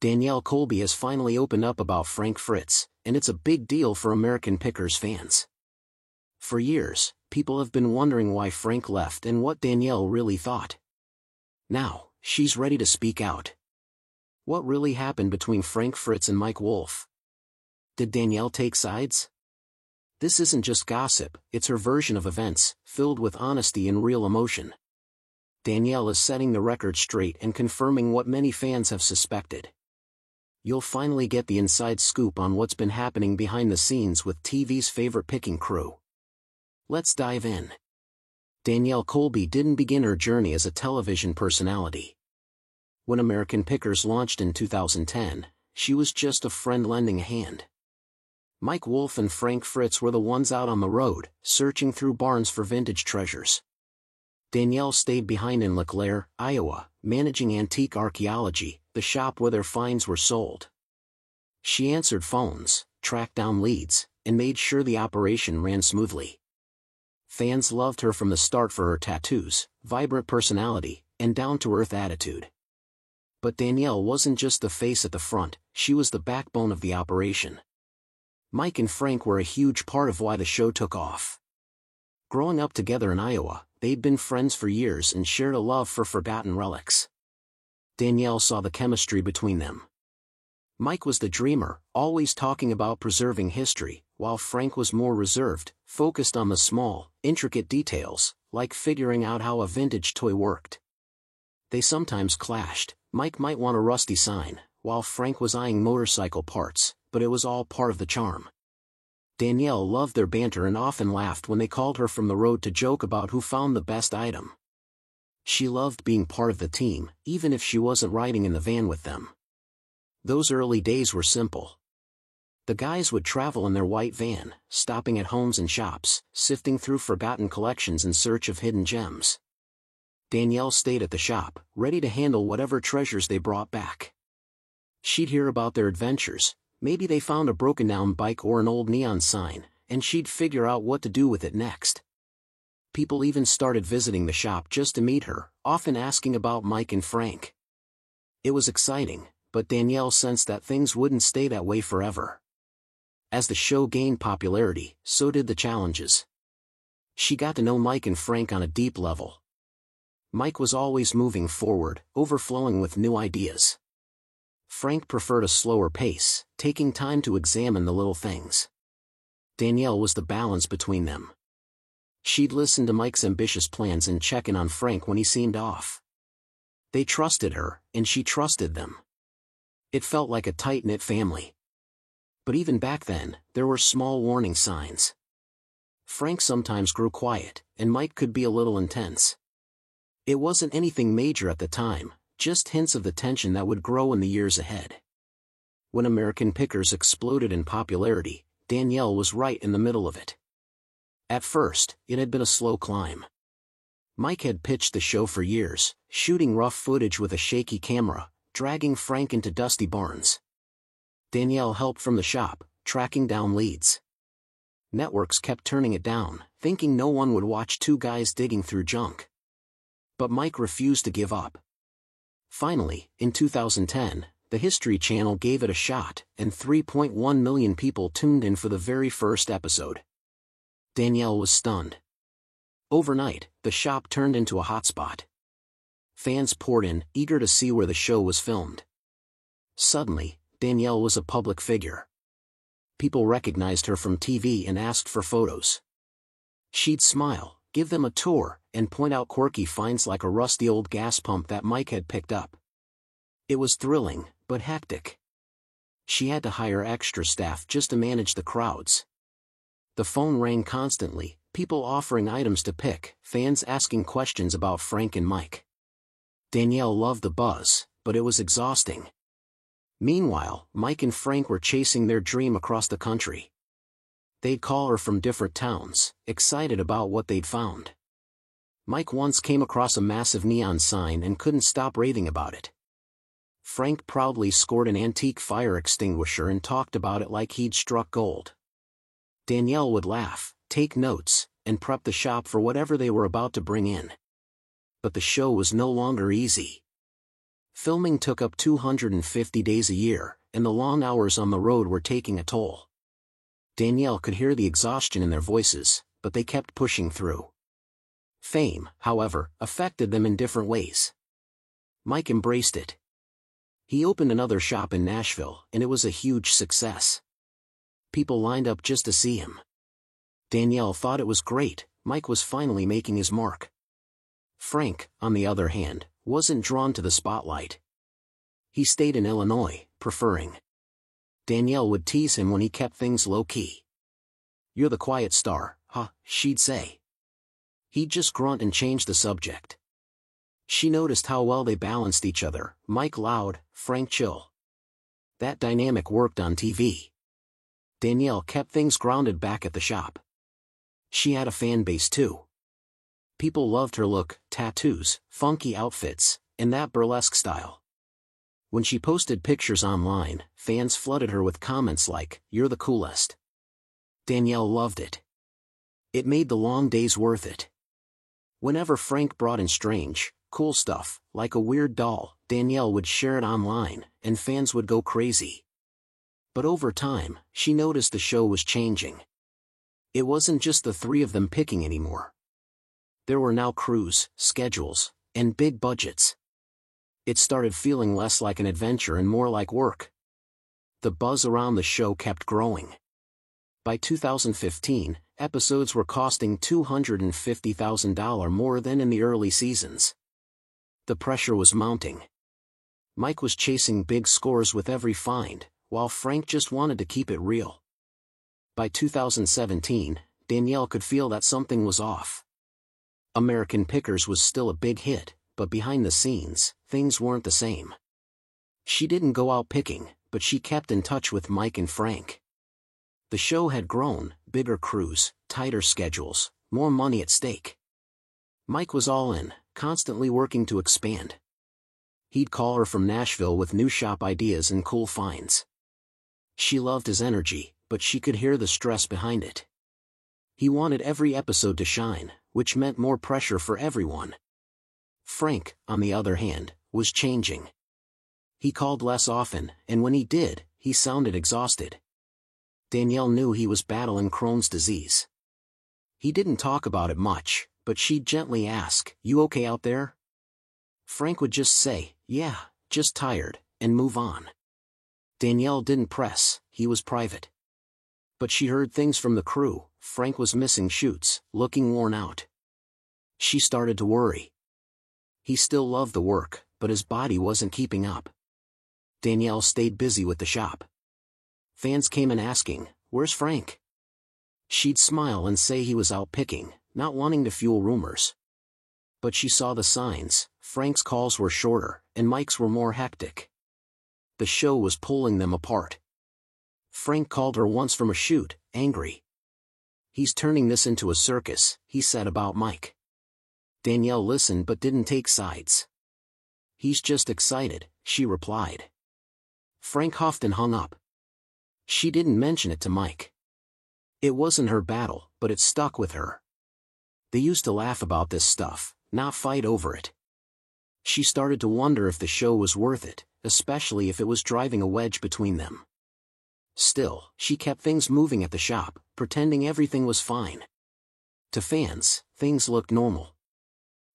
Danielle Colby has finally opened up about Frank Fritz, and it's a big deal for American Pickers fans. For years, people have been wondering why Frank left and what Danielle really thought. Now, she's ready to speak out. What really happened between Frank Fritz and Mike Wolfe? Did Danielle take sides? This isn't just gossip, it's her version of events, filled with honesty and real emotion. Danielle is setting the record straight and confirming what many fans have suspected. You'll finally get the inside scoop on what's been happening behind the scenes with TV's favorite picking crew. Let's dive in. Danielle Colby didn't begin her journey as a television personality. When American Pickers launched in 2010, she was just a friend lending a hand. Mike Wolfe and Frank Fritz were the ones out on the road, searching through barns for vintage treasures. Danielle stayed behind in LeClaire, Iowa, managing Antique Archaeology, the shop where their finds were sold. She answered phones, tracked down leads, and made sure the operation ran smoothly. Fans loved her from the start for her tattoos, vibrant personality, and down-to-earth attitude. But Danielle wasn't just the face at the front, she was the backbone of the operation. Mike and Frank were a huge part of why the show took off. Growing up together in Iowa, they'd been friends for years and shared a love for forgotten relics. Danielle saw the chemistry between them. Mike was the dreamer, always talking about preserving history, while Frank was more reserved, focused on the small, intricate details, like figuring out how a vintage toy worked. They sometimes clashed. Mike might want a rusty sign, while Frank was eyeing motorcycle parts, but it was all part of the charm. Danielle loved their banter and often laughed when they called her from the road to joke about who found the best item. She loved being part of the team, even if she wasn't riding in the van with them. Those early days were simple. The guys would travel in their white van, stopping at homes and shops, sifting through forgotten collections in search of hidden gems. Danielle stayed at the shop, ready to handle whatever treasures they brought back. She'd hear about their adventures. Maybe they found a broken-down bike or an old neon sign, and she'd figure out what to do with it next. People even started visiting the shop just to meet her, often asking about Mike and Frank. It was exciting, but Danielle sensed that things wouldn't stay that way forever. As the show gained popularity, so did the challenges. She got to know Mike and Frank on a deep level. Mike was always moving forward, overflowing with new ideas. Frank preferred a slower pace, taking time to examine the little things. Danielle was the balance between them. She'd listen to Mike's ambitious plans and check in on Frank when he seemed off. They trusted her, and she trusted them. It felt like a tight-knit family. But even back then, there were small warning signs. Frank sometimes grew quiet, and Mike could be a little intense. It wasn't anything major at the time, just hints of the tension that would grow in the years ahead. When American Pickers exploded in popularity, Danielle was right in the middle of it. At first, it had been a slow climb. Mike had pitched the show for years, shooting rough footage with a shaky camera, dragging Frank into dusty barns. Danielle helped from the shop, tracking down leads. Networks kept turning it down, thinking no one would watch two guys digging through junk. But Mike refused to give up. Finally, in 2010, the History Channel gave it a shot, and 3.1 million people tuned in for the very first episode. Danielle was stunned. Overnight, the shop turned into a hotspot. Fans poured in, eager to see where the show was filmed. Suddenly, Danielle was a public figure. People recognized her from TV and asked for photos. She'd smile, give them a tour, and point out quirky finds like a rusty old gas pump that Mike had picked up. It was thrilling, but hectic. She had to hire extra staff just to manage the crowds. The phone rang constantly, people offering items to pick, fans asking questions about Frank and Mike. Danielle loved the buzz, but it was exhausting. Meanwhile, Mike and Frank were chasing their dream across the country. They'd call her from different towns, excited about what they'd found. Mike once came across a massive neon sign and couldn't stop raving about it. Frank proudly scored an antique fire extinguisher and talked about it like he'd struck gold. Danielle would laugh, take notes, and prep the shop for whatever they were about to bring in. But the show was no longer easy. Filming took up 250 days a year, and the long hours on the road were taking a toll. Danielle could hear the exhaustion in their voices, but they kept pushing through. Fame, however, affected them in different ways. Mike embraced it. He opened another shop in Nashville, and it was a huge success. People lined up just to see him. Danielle thought it was great. Mike was finally making his mark. Frank, on the other hand, wasn't drawn to the spotlight. He stayed in Illinois, preferring. Danielle would tease him when he kept things low-key. "You're the quiet star, huh?" she'd say. He'd just grunt and change the subject. She noticed how well they balanced each other, Mike loud, Frank chill. That dynamic worked on TV. Danielle kept things grounded back at the shop. She had a fan base too. People loved her look, tattoos, funky outfits, and that burlesque style. When she posted pictures online, fans flooded her with comments like, "You're the coolest." Danielle loved it. It made the long days worth it. Whenever Frank brought in strange, cool stuff, like a weird doll, Danielle would share it online, and fans would go crazy. But over time, she noticed the show was changing. It wasn't just the three of them picking anymore. There were now crews, schedules, and big budgets. It started feeling less like an adventure and more like work. The buzz around the show kept growing. By 2015, episodes were costing $250,000 more than in the early seasons. The pressure was mounting. Mike was chasing big scores with every find, while Frank just wanted to keep it real. By 2017, Danielle could feel that something was off. American Pickers was still a big hit, but behind the scenes, things weren't the same. She didn't go out picking, but she kept in touch with Mike and Frank. The show had grown, bigger crews, tighter schedules, more money at stake. Mike was all in, constantly working to expand. He'd call her from Nashville with new shop ideas and cool finds. She loved his energy, but she could hear the stress behind it. He wanted every episode to shine, which meant more pressure for everyone. Frank, on the other hand, was changing. He called less often, and when he did, he sounded exhausted. Danielle knew he was battling Crohn's disease. He didn't talk about it much, but she'd gently ask, "You okay out there?" Frank would just say, "Yeah, just tired," and move on. Danielle didn't press, he was private. But she heard things from the crew. Frank was missing shoots, looking worn out. She started to worry. He still loved the work, but his body wasn't keeping up. Danielle stayed busy with the shop. Fans came in asking, "Where's Frank?" She'd smile and say he was out picking, not wanting to fuel rumors. But she saw the signs. Frank's calls were shorter, and Mike's were more hectic. The show was pulling them apart. Frank called her once from a shoot, angry. "He's turning this into a circus," he said about Mike. Danielle listened but didn't take sides. "He's just excited," she replied. Frank huffed and hung up. She didn't mention it to Mike. It wasn't her battle, but it stuck with her. They used to laugh about this stuff, not fight over it. She started to wonder if the show was worth it, especially if it was driving a wedge between them. Still, she kept things moving at the shop, pretending everything was fine. To fans, things looked normal.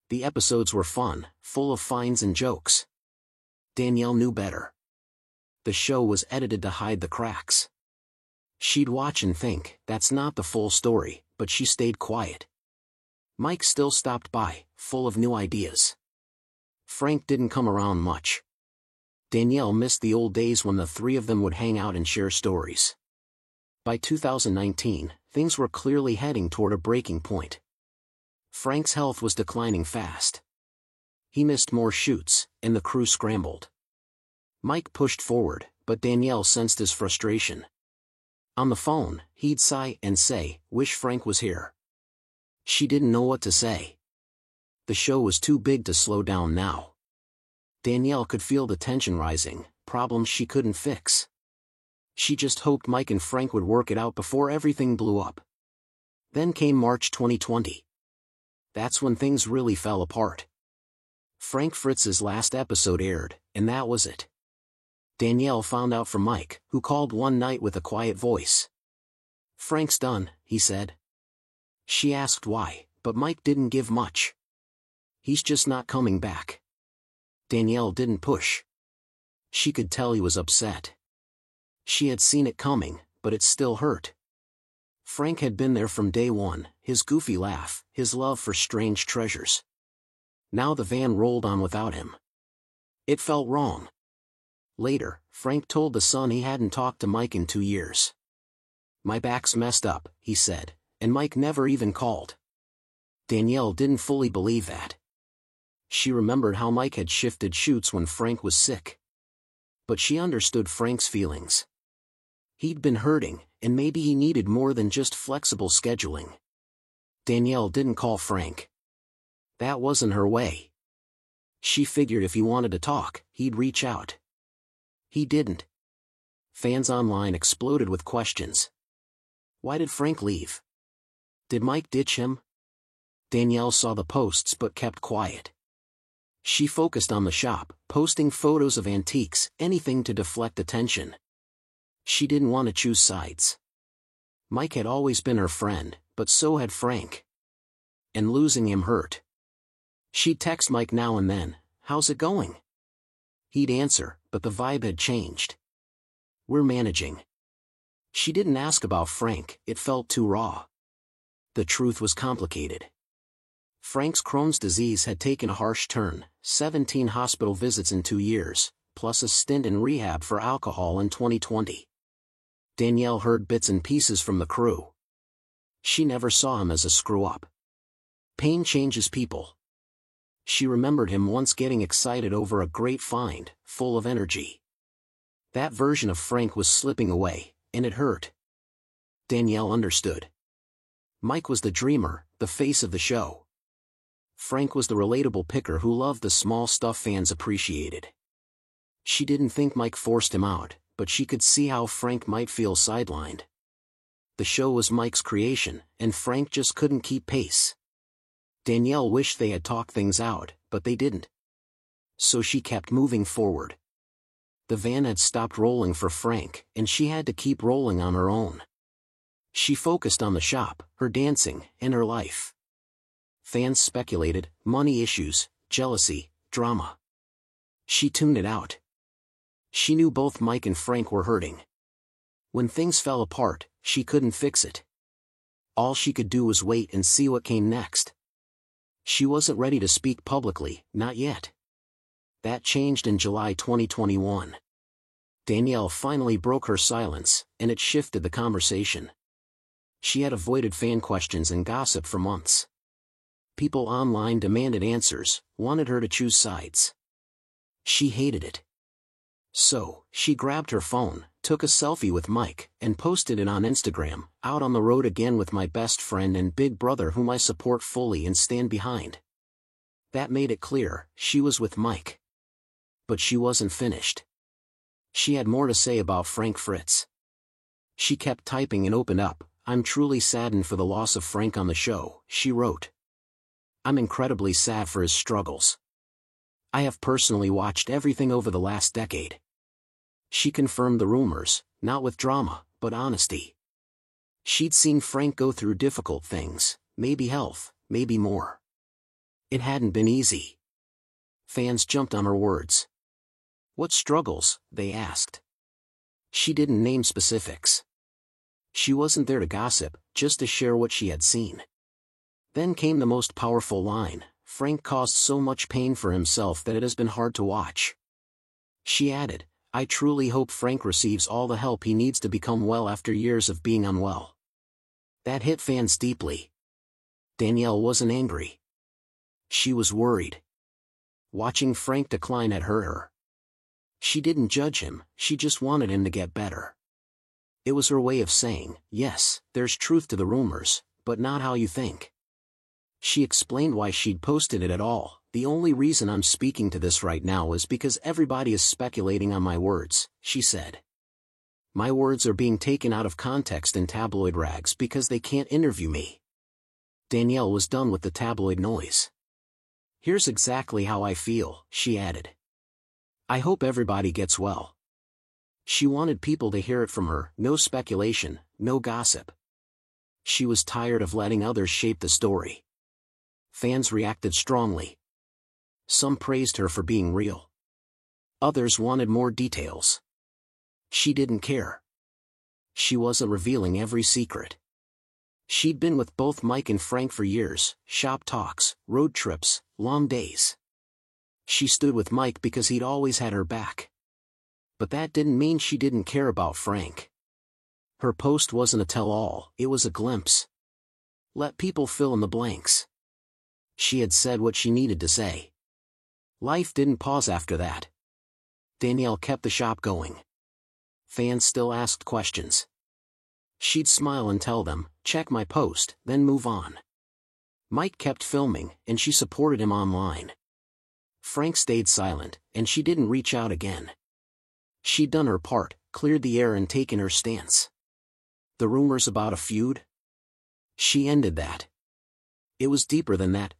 The episodes were fun, full of finds and jokes. Danielle knew better. The show was edited to hide the cracks. She'd watch and think, "That's not the full story," but she stayed quiet. Mike still stopped by, full of new ideas. Frank didn't come around much. Danielle missed the old days when the three of them would hang out and share stories. By 2019, things were clearly heading toward a breaking point. Frank's health was declining fast. He missed more shoots, and the crew scrambled. Mike pushed forward, but Danielle sensed his frustration. On the phone, he'd sigh and say, "Wish Frank was here." She didn't know what to say. The show was too big to slow down now. Danielle could feel the tension rising, problems she couldn't fix. She just hoped Mike and Frank would work it out before everything blew up. Then came March 2020. That's when things really fell apart. Frank Fritz's last episode aired, and that was it. Danielle found out from Mike, who called one night with a quiet voice. "Frank's done," he said. She asked why, but Mike didn't give much. "He's just not coming back." Danielle didn't push. She could tell he was upset. She had seen it coming, but it still hurt. Frank had been there from day one, his goofy laugh, his love for strange treasures. Now the van rolled on without him. It felt wrong. Later, Frank told the Sun he hadn't talked to Mike in 2 years. "My back's messed up," he said, "and Mike never even called." Danielle didn't fully believe that. She remembered how Mike had shifted shoots when Frank was sick. But she understood Frank's feelings. He'd been hurting, and maybe he needed more than just flexible scheduling. Danielle didn't call Frank. That wasn't her way. She figured if he wanted to talk, he'd reach out. He didn't. Fans online exploded with questions. Why did Frank leave? Did Mike ditch him? Danielle saw the posts but kept quiet. She focused on the shop, posting photos of antiques, anything to deflect attention. She didn't want to choose sides. Mike had always been her friend, but so had Frank. And losing him hurt. She'd text Mike now and then, "How's it going?" He'd answer, but the vibe had changed. "We're managing." She didn't ask about Frank, it felt too raw. The truth was complicated. Frank's Crohn's disease had taken a harsh turn, 17 hospital visits in 2 years, plus a stint in rehab for alcohol in 2020. Danielle heard bits and pieces from the crew. She never saw him as a screw-up. Pain changes people. She remembered him once getting excited over a great find, full of energy. That version of Frank was slipping away, and it hurt. Danielle understood. Mike was the dreamer, the face of the show. Frank was the relatable picker who loved the small stuff fans appreciated. She didn't think Mike forced him out, but she could see how Frank might feel sidelined. The show was Mike's creation, and Frank just couldn't keep pace. Danielle wished they had talked things out, but they didn't. So she kept moving forward. The van had stopped rolling for Frank, and she had to keep rolling on her own. She focused on the shop, her dancing, and her life. Fans speculated, money issues, jealousy, drama. She tuned it out. She knew both Mike and Frank were hurting. When things fell apart, she couldn't fix it. All she could do was wait and see what came next. She wasn't ready to speak publicly, not yet. That changed in July 2021. Danielle finally broke her silence, and it shifted the conversation. She had avoided fan questions and gossip for months. People online demanded answers, wanted her to choose sides. She hated it. So, she grabbed her phone, took a selfie with Mike, and posted it on Instagram, "Out on the road again with my best friend and big brother whom I support fully and stand behind." That made it clear, she was with Mike. But she wasn't finished. She had more to say about Frank Fritz. She kept typing and opened up. "I'm truly saddened for the loss of Frank on the show," she wrote. "I'm incredibly sad for his struggles. I have personally watched everything over the last decade." She confirmed the rumors, not with drama, but honesty. She'd seen Frank go through difficult things, maybe health, maybe more. It hadn't been easy. Fans jumped on her words. "What struggles?" they asked. She didn't name specifics. She wasn't there to gossip, just to share what she had seen. Then came the most powerful line: "Frank caused so much pain for himself that it has been hard to watch." She added, "I truly hope Frank receives all the help he needs to become well after years of being unwell." That hit fans deeply. Danielle wasn't angry. She was worried. Watching Frank decline had hurt her. She didn't judge him, she just wanted him to get better. It was her way of saying, "Yes, there's truth to the rumors, but not how you think." She explained why she'd posted it at all. "The only reason I'm speaking to this right now is because everybody is speculating on my words," she said. "My words are being taken out of context in tabloid rags because they can't interview me." Danielle was done with the tabloid noise. "Here's exactly how I feel," she added. "I hope everybody gets well." She wanted people to hear it from her, no speculation, no gossip. She was tired of letting others shape the story. Fans reacted strongly. Some praised her for being real. Others wanted more details. She didn't care. She wasn't revealing every secret. She'd been with both Mike and Frank for years, shop talks, road trips, long days. She stood with Mike because he'd always had her back. But that didn't mean she didn't care about Frank. Her post wasn't a tell-all, it was a glimpse. Let people fill in the blanks. She had said what she needed to say. Life didn't pause after that. Danielle kept the shop going. Fans still asked questions. She'd smile and tell them, "Check my post," then move on. Mike kept filming, and she supported him online. Frank stayed silent, and she didn't reach out again. She'd done her part, cleared the air and taken her stance. The rumors about a feud? She ended that. It was deeper than that,